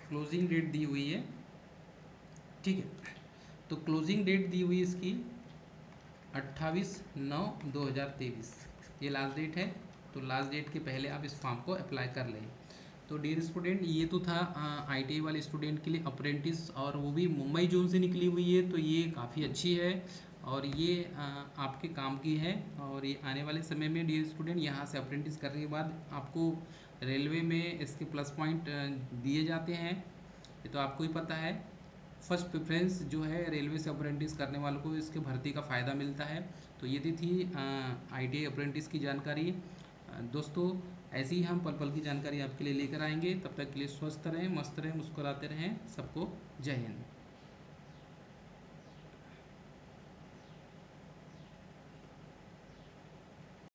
क्लोजिंग डेट दी हुई है, ठीक है। तो क्लोजिंग डेट दी हुई इसकी 28/9/2023, ये लास्ट डेट है। तो लास्ट डेट के पहले आप इस फॉर्म को अप्लाई कर लें। तो डियर स्टूडेंट ये तो था ITI वाले स्टूडेंट के लिए अप्रेंटिस, और वो भी मुंबई जोन से निकली हुई है, तो ये काफ़ी अच्छी है और ये आपके काम की है। और ये आने वाले समय में डियर स्टूडेंट यहाँ से अप्रेंटिस करने के बाद आपको रेलवे में इसके प्लस पॉइंट दिए जाते हैं, ये तो आपको ही पता है। फर्स्ट प्रेफरेंस जो है रेलवे से अप्रेंटिस करने वालों को इसके भर्ती का फ़ायदा मिलता है। तो ये थी ITI अप्रेंटिस की जानकारी। दोस्तों ऐसी ही हम पल पल की जानकारी आपके लिए लेकर आएंगे, तब तक के लिए स्वस्थ रहें, मस्त रहें, मुस्कुराते रहें। सबको जय हिंद।